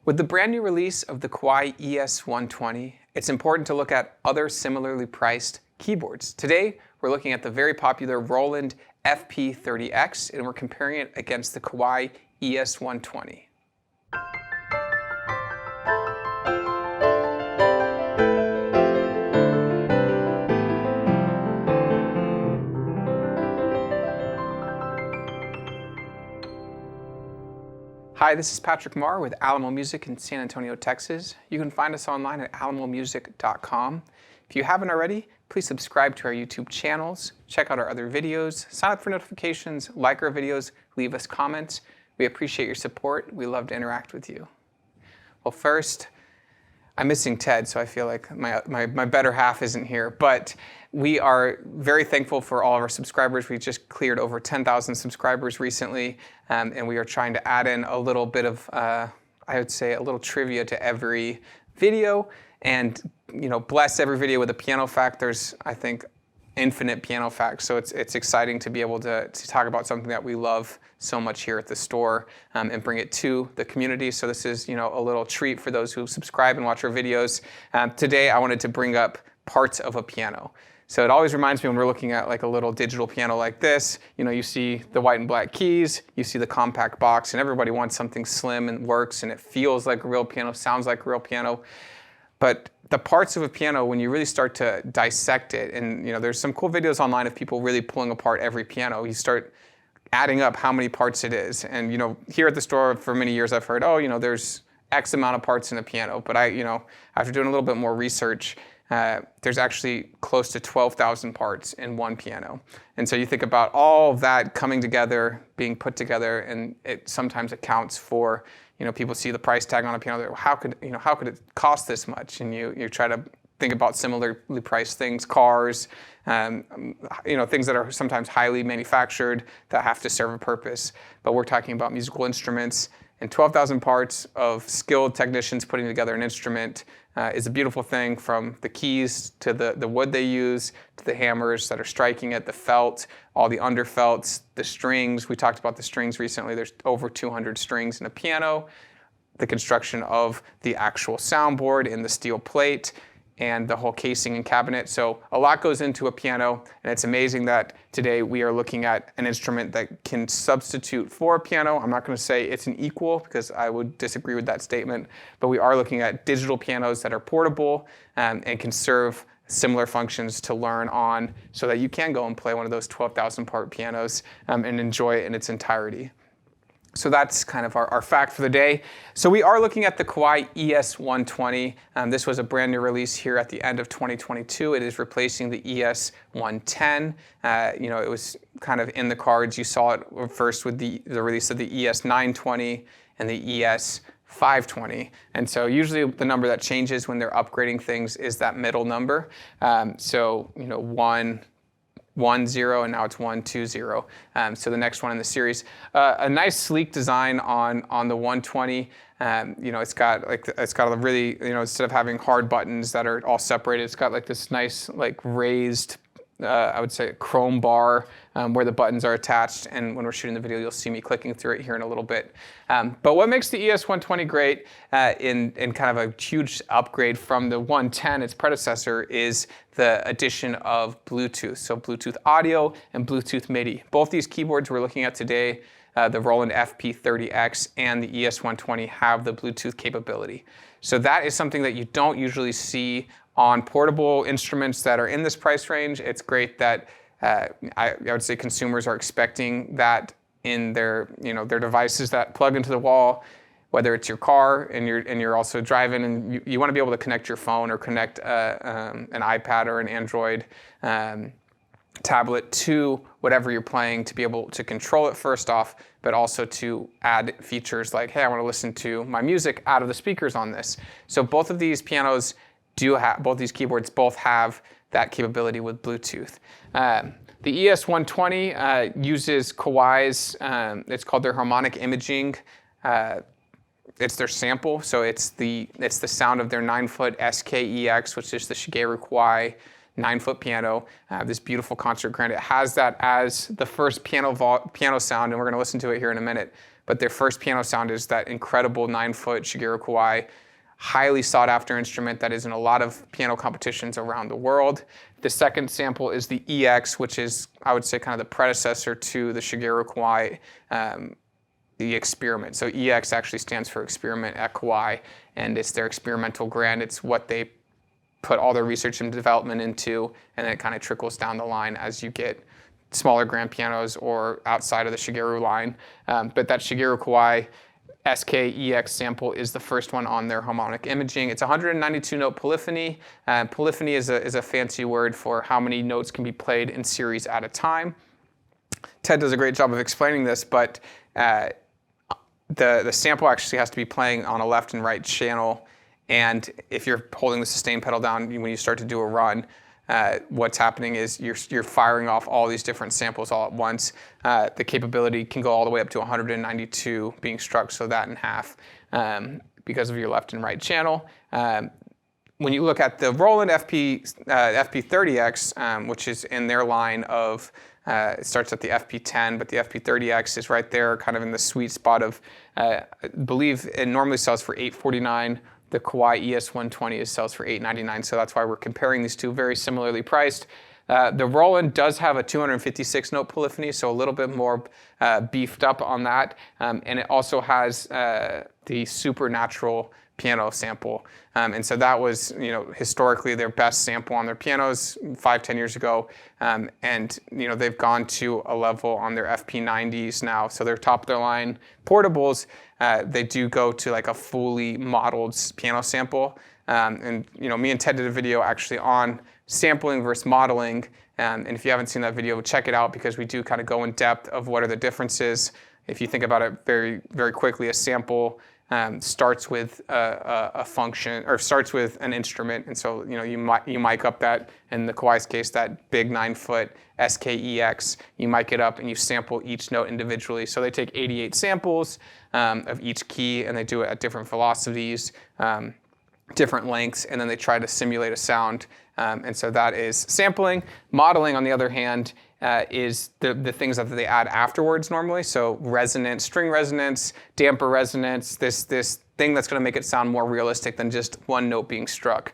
With the brand new release of the Kawai ES120, it's important to look at other similarly priced keyboards. Today, we're looking at the very popular Roland FP-30X, and we're comparing it against the Kawai ES120. Hi, this is Patrick Marr with Alamo Music in San Antonio, Texas. You can find us online at alamomusic.com. If you haven't already, please subscribe to our YouTube channels, check out our other videos, sign up for notifications, like our videos, leave us comments. We appreciate your support. We love to interact with you. Well, first, I'm missing Ted, so I feel like my better half isn't here, but we are very thankful for all of our subscribers. We just cleared over 10,000 subscribers recently, and we are trying to add in a little bit of, I would say, a little trivia to every video, and bless every video with a piano fact. There's, I think, infinite piano facts, so it's exciting to be able to talk about something that we love so much here at the store and bring it to the community. So this is a little treat for those who subscribe and watch our videos. Today I wanted to bring up parts of a piano. So it always reminds me when we're looking at like a little digital piano like this, you see the white and black keys, you see the compact box, and everybody wants something slim and works and it feels like a real piano, sounds like a real piano. But the parts of a piano, when you really start to dissect it, and there's some cool videos online of people really pulling apart every piano, you start adding up how many parts it is. And here at the store for many years I've heard, there's X amount of parts in a piano. But after doing a little bit more research, there's actually close to 12,000 parts in one piano. And so you think about all of that coming together, being put together, and it sometimes accounts for, people see the price tag on a piano, how could it cost this much? And you try to think about similarly priced things, cars, things that are sometimes highly manufactured that have to serve a purpose. But we're talking about musical instruments, and 12,000 parts of skilled technicians putting together an instrument is a beautiful thing, from the keys to the wood they use, to the hammers that are striking it, the felt, all the underfelts, the strings. We talked about the strings recently. There's over 200 strings in a piano, the construction of the actual soundboard in the steel plate, and the whole casing and cabinet. So a lot goes into a piano, and it's amazing that today we are looking at an instrument that can substitute for a piano. I'm not going to say it's an equal, because I would disagree with that statement, but we are looking at digital pianos that are portable and can serve similar functions to learn on, so that you can go and play one of those 12,000 part pianos and enjoy it in its entirety. So that's kind of our fact for the day. So we are looking at the Kawai ES120. This was a brand new release here at the end of 2022. It is replacing the ES110. It was kind of in the cards. You saw it first with the release of the ES920 and the ES520. And so usually the number that changes when they're upgrading things is that middle number. 1.0, and now it's 1.2.0. So the next one in the series. A nice sleek design on the 120. It's got a really, instead of having hard buttons that are all separated, it's got like this nice raised, I would say, chrome bar where the buttons are attached. And when we're shooting the video, you'll see me clicking through it here in a little bit. But what makes the ES120 great in kind of a huge upgrade from the 110, its predecessor, is the addition of Bluetooth. So Bluetooth audio and Bluetooth MIDI. Both these keyboards we're looking at today, the Roland FP-30X and the ES120, have the Bluetooth capability. So that is something that you don't usually see on portable instruments that are in this price range. It's great that I would say consumers are expecting that in their devices that plug into the wall, whether it's your car and you're also driving, and you want to be able to connect your phone or connect an iPad or an Android tablet to whatever you're playing, to be able to control it first off, but also to add features like, hey, I want to listen to my music out of the speakers on this. So both of these pianos both these keyboards both have that capability with Bluetooth. The ES120 uses Kawai's, it's called their harmonic imaging. It's their sample, so it's the sound of their 9-foot SKEX, which is the Shigeru Kawai 9-foot piano, this beautiful concert grand. It has that as the first piano sound, and we're going to listen to it here in a minute. but their first piano sound is that incredible 9-foot Shigeru Kawai, highly sought after instrument that is in a lot of piano competitions around the world. The second sample is the EX, which is, I would say, kind of the predecessor to the Shigeru Kawai, the experiment. So EX actually stands for experiment at Kawai, and it's their experimental grand. It's what they put all their research and development into, and then it kind of trickles down the line as you get smaller grand pianos or outside of the Shigeru line. But that Shigeru Kawai SK-EX sample is the first one on their harmonic imaging. It's 192 note polyphony. Polyphony is a fancy word for how many notes can be played in series at a time. Ted does a great job of explaining this, but the sample actually has to be playing on a left and right channel. And if you're holding the sustain pedal down when you start to do a run, what's happening is you're firing off all these different samples all at once. The capability can go all the way up to 192 being struck, so that in half because of your left and right channel. When you look at the Roland FP-30X, which is in their line of, it starts at the FP10, but the FP-30X is right there, kind of in the sweet spot of, I believe it normally sells for $849. The Kawai ES120 sells for $899, so that's why we're comparing these two, very similarly priced. The Roland does have a 256 note polyphony, so a little bit more beefed up on that, and it also has the supernatural piano sample, and so that was, historically their best sample on their pianos 5-10 years ago, and they've gone to a level on their FP90s now, so they're top of their line portables. They do go to like a fully modeled piano sample, and me and Ted did a video actually on sampling versus modeling, and if you haven't seen that video, check it out because we do kind of go in depth of what are the differences. If you think about it very, very quickly, a sample starts with a function, or starts with an instrument, and so you mic up that, in the Kawai's case, that big 9-foot SK-EX, you mic it up and you sample each note individually. So they take 88 samples of each key, and they do it at different velocities, different lengths, and then they try to simulate a sound. And so that is sampling. Modeling, on the other hand, is the things that they add afterwards normally. So resonance, string resonance, damper resonance, this thing that's going to make it sound more realistic than just one note being struck.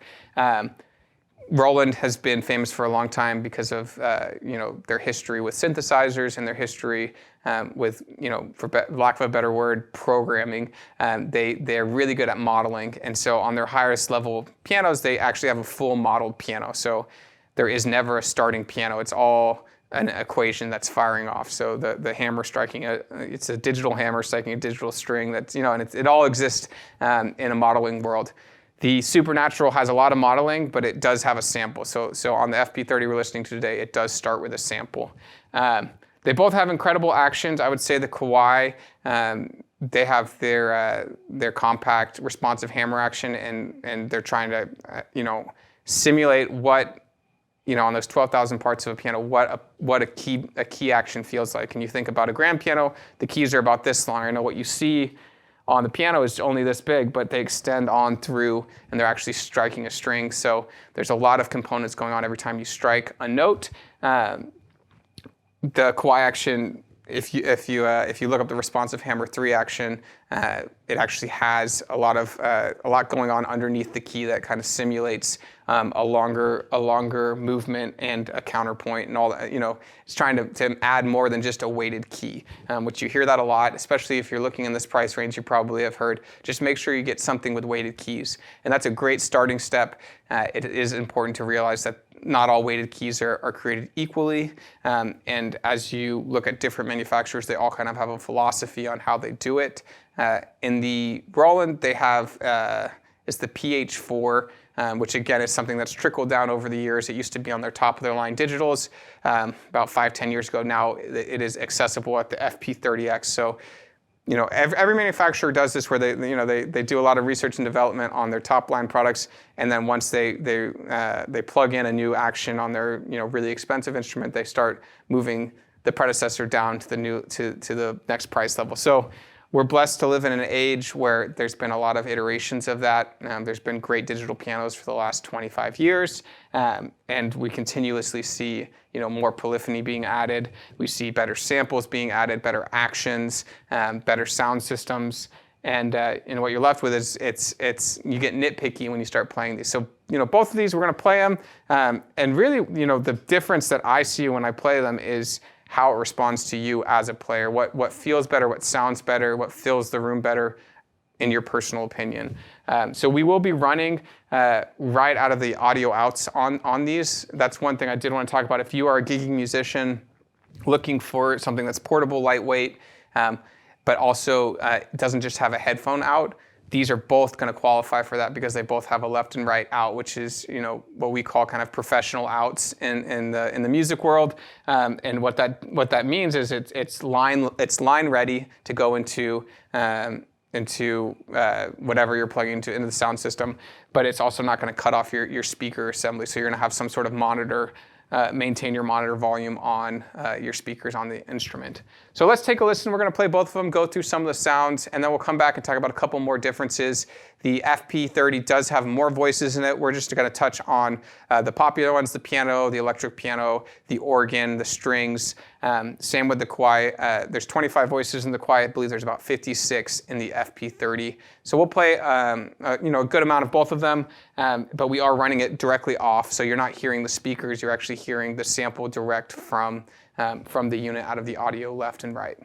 Roland has been famous for a long time because of their history with synthesizers and their history with, for lack of a better word, programming. They're really good at modeling, and so on their highest level pianos, they actually have a full modeled piano. So there is never a starting piano. It's all an equation that's firing off. So the hammer striking, it's a digital hammer striking a digital string. That's and it all exists in a modeling world. The Supernatural has a lot of modeling, but it does have a sample. So on the FP-30 we're listening to today, it does start with a sample. They both have incredible actions. I would say the Kawai, they have their compact, responsive hammer action, and they're trying to simulate what on those 12,000 parts of a piano, what a key action feels like. And you think about a grand piano, the keys are about this long. I know what you see on the piano is only this big, but they extend on through, and they're actually striking a string. So there's a lot of components going on every time you strike a note. The Kawai action, if you look up the responsive hammer 3 action, it actually has a lot going on underneath the key that kind of simulates a longer movement and a counterpoint and all that. It's trying to add more than just a weighted key, which you hear that a lot, especially if you're looking in this price range. You probably have heard, just make sure you get something with weighted keys, and that's a great starting step. It is important to realize that not all weighted keys are created equally, and as you look at different manufacturers, they all kind of have a philosophy on how they do it. In the Roland, they have is the PH4, which again is something that's trickled down over the years. It used to be on their top of their line digitals about 5-10 years ago. Now it is accessible at the FP-30X. So every manufacturer does this, where they do a lot of research and development on their top line products, and then once they plug in a new action on their really expensive instrument, they start moving the predecessor down to the next price level. So We're blessed to live in an age where there's been a lot of iterations of that. There's been great digital pianos for the last 25 years, and we continuously see more polyphony being added. We see better samples being added, better actions, better sound systems. And what you're left with is you get nitpicky when you start playing these. So both of these we're going to play them, and really the difference that I see when I play them is how it responds to you as a player. What feels better, what sounds better, what fills the room better, in your personal opinion. So we will be running right out of the audio outs on these. That's one thing I did want to talk about. If you are a gigging musician looking for something that's portable, lightweight, but also doesn't just have a headphone out, these are both going to qualify for that because they both have a left and right out, which is what we call kind of professional outs in the music world. And what that means is it's line ready to go into whatever you're plugging into the sound system, but it's also not going to cut off your speaker assembly. So you're going to have some sort of monitor. Maintain your monitor volume on your speakers on the instrument. So let's take a listen. We're going to play both of them, go through some of the sounds, and then we'll come back and talk about a couple more differences. The FP-30 does have more voices in it. We're just going to touch on the popular ones, the piano, the electric piano, the organ, the strings. Same with the Kawai. There's 25 voices in the Kawai. I believe there's about 56 in the FP-30. So we'll play a good amount of both of them, but we are running it directly off, so you're not hearing the speakers. You're actually hearing the sample direct from the unit out of the audio left and right.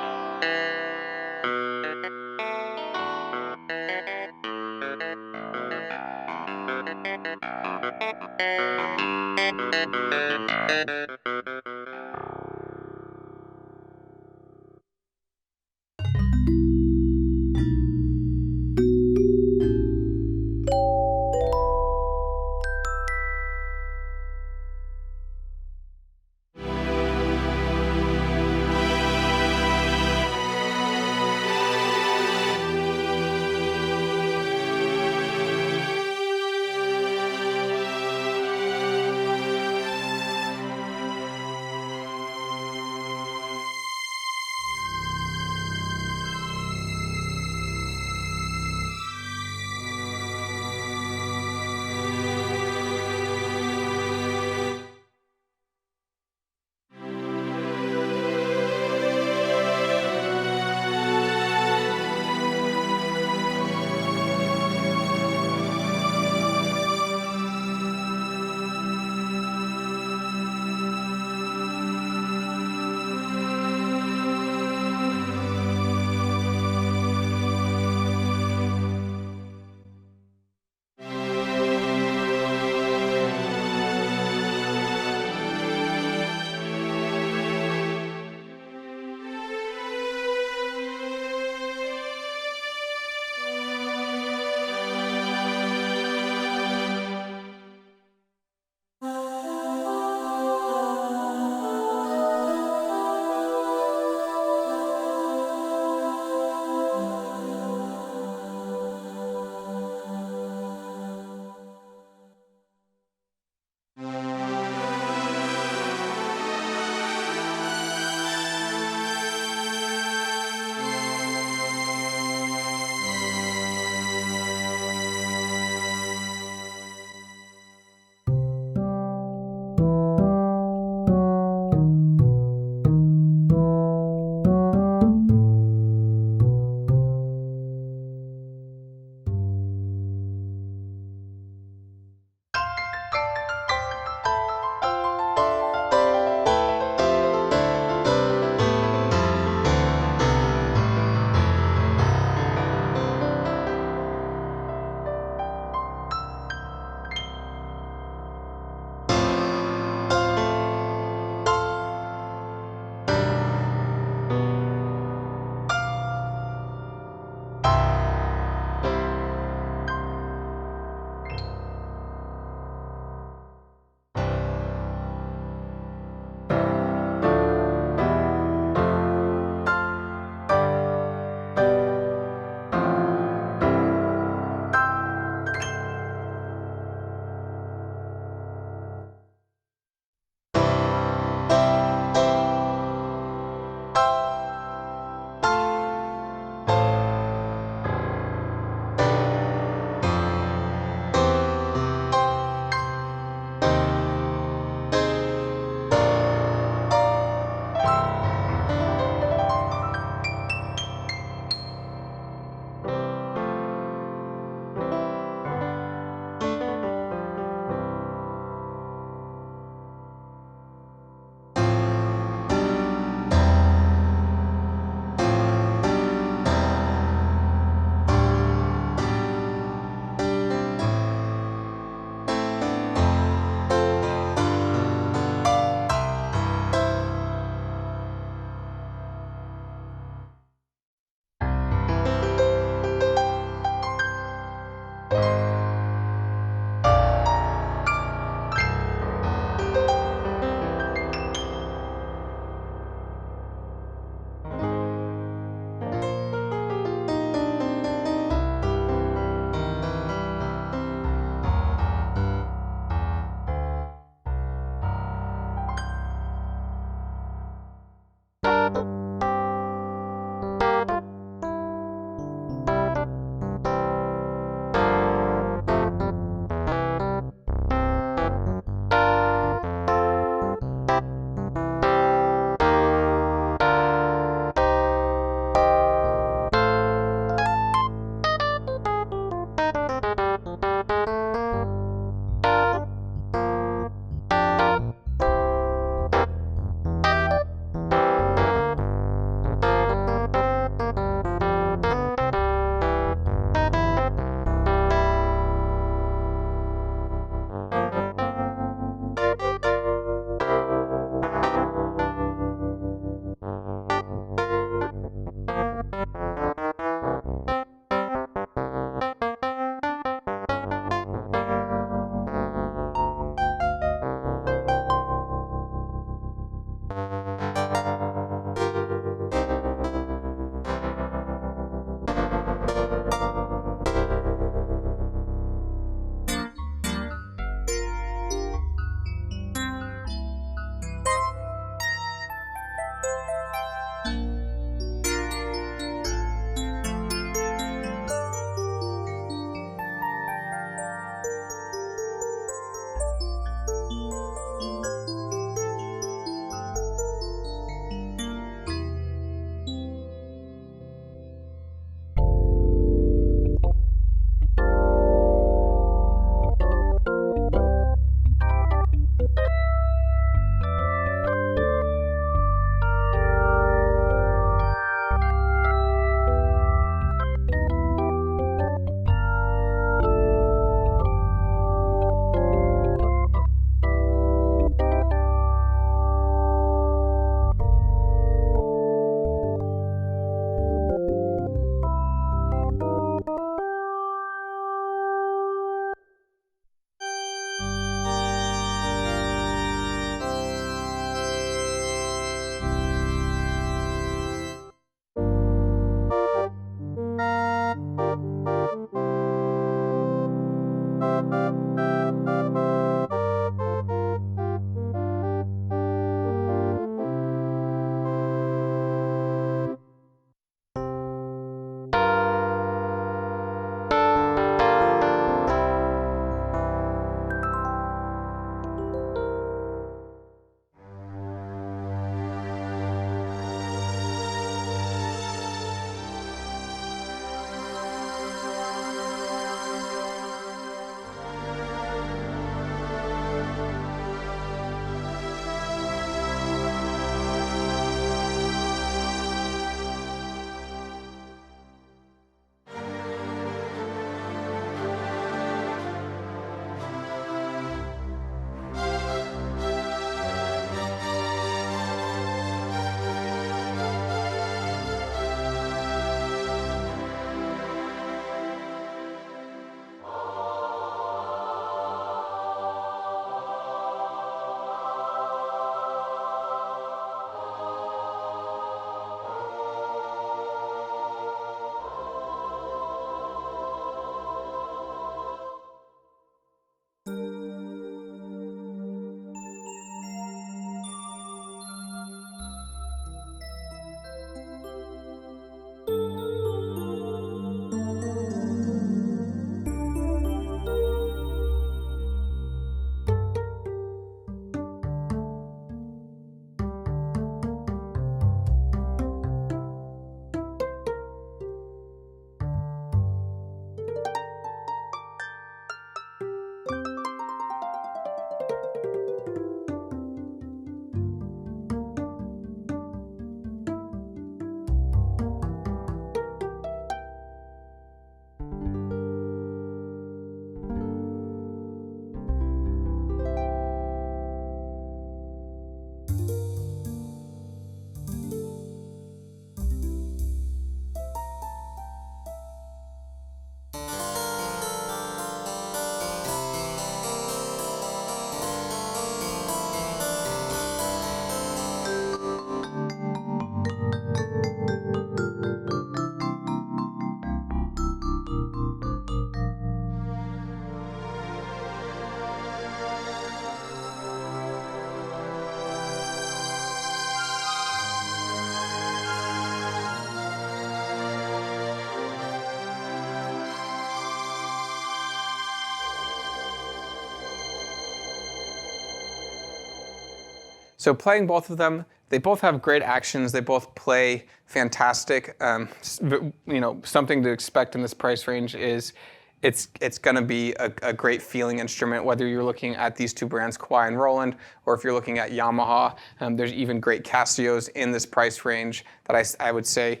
So playing both of them, they both have great actions. They both play fantastic. Something to expect in this price range is it's going to be a great feeling instrument, whether you're looking at these two brands, Kawai and Roland, or if you're looking at Yamaha. There's even great Casios in this price range that I would say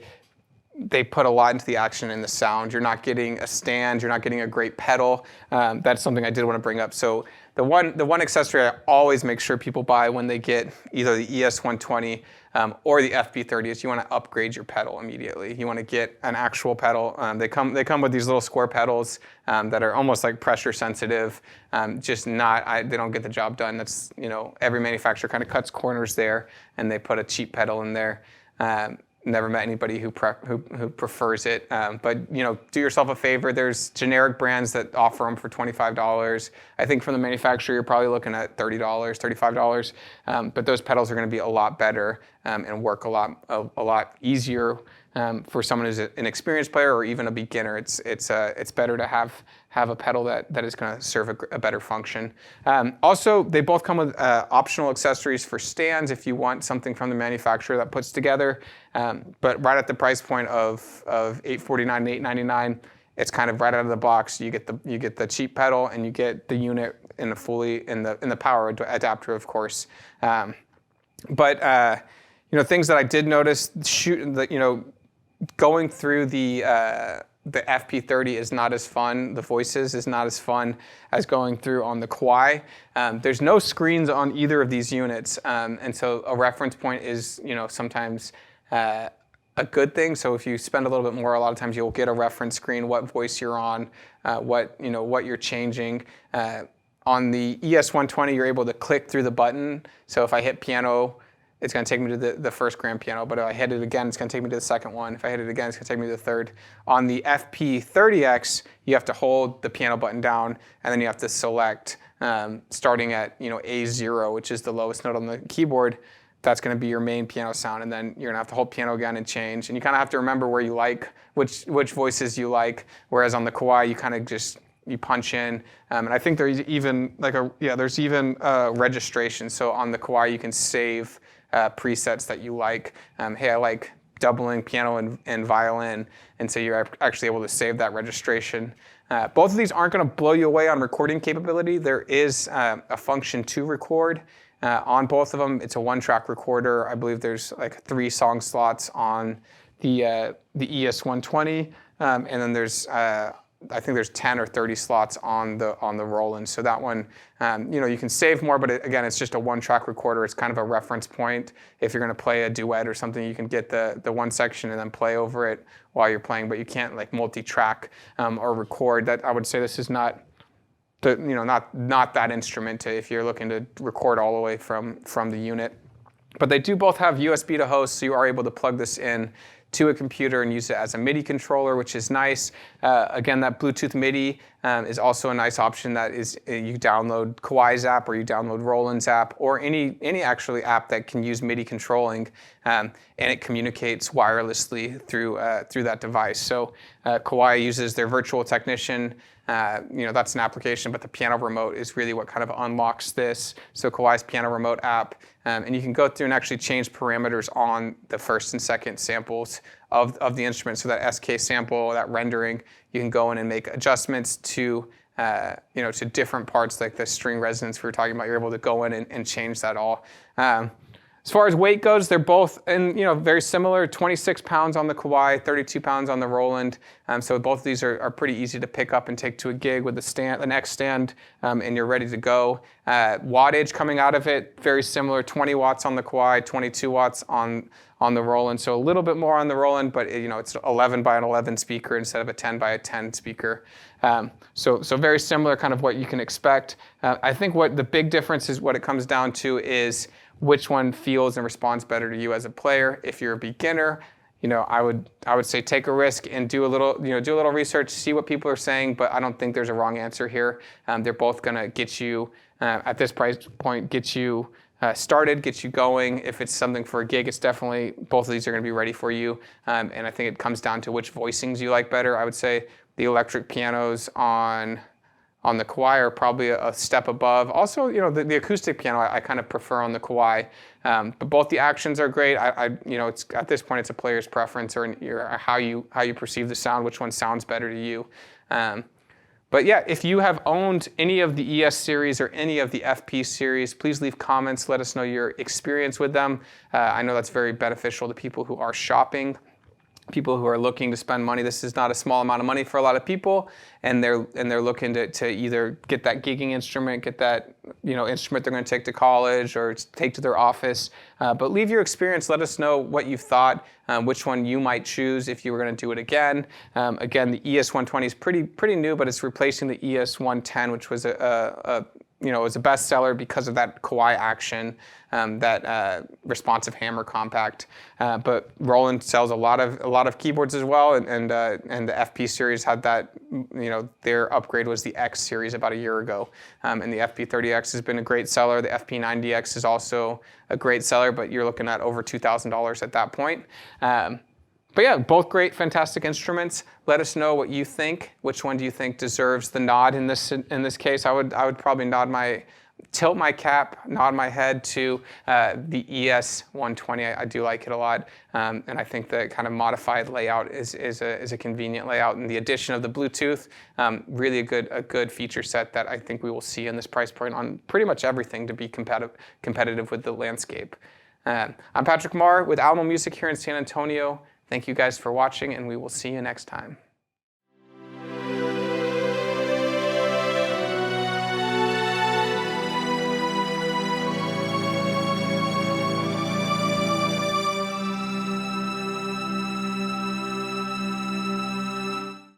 they put a lot into the action in the sound. You're not getting a stand, you're not getting a great pedal. That's something I did want to bring up. So the one accessory I always make sure people buy when they get either the ES120 or the FP-30 is you want to upgrade your pedal immediately. You want to get an actual pedal. They come with these little square pedals that are almost like pressure sensitive. They don't get the job done. That's, every manufacturer kind of cuts corners there, and they put a cheap pedal in there. Never met anybody who prefers it, but do yourself a favor. There's generic brands that offer them for $25. I think from the manufacturer you're probably looking at $30, $35. But those pedals are going to be a lot better and work a lot easier for someone who's an experienced player or even a beginner. It's better to have a pedal that is going to serve a better function. Also, they both come with optional accessories for stands if you want something from the manufacturer that puts together. But right at the price point of $849 and $899, it's kind of right out of the box. You get the cheap pedal and you get the unit in the power adapter, of course. But things that I did notice, going through the FP-30 is not as fun. The voices is not as fun as going through on the Kawai. There's no screens on either of these units, and so a reference point is sometimes a good thing. So if you spend a little bit more, a lot of times you'll get a reference screen, what voice you're on, what you're changing. On the ES120, you're able to click through the button. So if I hit piano, it's going to take me to the first grand piano, but if I hit it again, it's going to take me to the second one. If I hit it again, it's going to take me to the third. On the FP-30X, you have to hold the piano button down, and then you have to select starting at A0, which is the lowest note on the keyboard. That's going to be your main piano sound, and then you're going to have to hold piano again and change. And you kind of have to remember where you like, which voices you like, whereas on the Kawai, you kind of just you punch in, and I think there's even registration. So on the Kawai, you can save presets that you like. Hey, I like doubling piano and violin, and so you're actually able to save that registration. Both of these aren't going to blow you away on recording capability. There is a function to record on both of them. It's a one-track recorder. I believe there's like 3 song slots on the ES120, and then there's I think there's 10 or 30 slots on the Roland. So that one, you can save more, but again, it's just a one-track recorder. It's kind of a reference point. If you're going to play a duet or something, you can get the one section and then play over it while you're playing, but you can't like multi-track or record. That I would say this is not that instrument if you're looking to record all the way from the unit. But they do both have USB to host, so you are able to plug this in to a computer and use it as a MIDI controller, which is nice. Again, that Bluetooth MIDI is also a nice option. That is, you download Kawai's app or you download Roland's app or any actually app that can use MIDI controlling, and it communicates wirelessly through that device. So Kawai uses their virtual technician. That's an application, but the piano remote is really what kind of unlocks this. So Kawai's piano remote app, and you can go through and actually change parameters on the first and second samples of the instrument. So that SK sample, that rendering, you can go in and make adjustments to to different parts, like the string resonance we were talking about. You're able to go in and change that all. As far as weight goes, they're both very similar. 26 pounds on the Kawai, 32 pounds on the Roland. So both of these are pretty easy to pick up and take to a gig with the neck stand, and you're ready to go. Wattage coming out of it, very similar. 20 watts on the Kawai, 22 watts on the Roland. So a little bit more on the Roland, but it's 11 by an 11 speaker instead of a 10 by a 10 speaker. So very similar, kind of what you can expect. I think what the big difference is, what it comes down to is which one feels and responds better to you as a player. If you're a beginner, I would say take a risk and do a little research, see what people are saying. But I don't think there's a wrong answer here. They're both gonna get you at this price point, get you started, get you going. If it's something for a gig, it's definitely both of these are gonna be ready for you. And I think it comes down to which voicings you like better. I would say the electric pianos on on the Kawai are probably a step above. Also, the acoustic piano I kind of prefer on the Kawai, but both the actions are great. It's at this point it's a player's preference or how you perceive the sound, which one sounds better to you. But yeah, if you have owned any of the ES series or any of the FP series, please leave comments. Let us know your experience with them. I know that's very beneficial to people who are shopping, people who are looking to spend money. This is not a small amount of money for a lot of people, and they're looking to either get that gigging instrument, get that instrument they're going to take to college or take to their office. But leave your experience. Let us know what you thought, which one you might choose if you were going to do it again. Again, the ES120 is pretty new, but it's replacing the ES110, which was was a bestseller because of that Kawai action, that responsive hammer compact. But Roland sells a lot of keyboards as well, and the FP series had that. Their upgrade was the X series about a year ago, and the FP-30X has been a great seller. The FP-90X is also a great seller, but you're looking at over $2,000 at that point. But yeah, both great, fantastic instruments. Let us know what you think. Which one do you think deserves the nod in this case? I would probably tilt my cap, nod my head to the ES120. I do like it a lot, and I think the kind of modified layout is a convenient layout. And the addition of the Bluetooth, really a good feature set that I think we will see in this price point on pretty much everything to be competitive with the landscape. I'm Patrick Marr with Alamo Music here in San Antonio. Thank you guys for watching, and we will see you next time.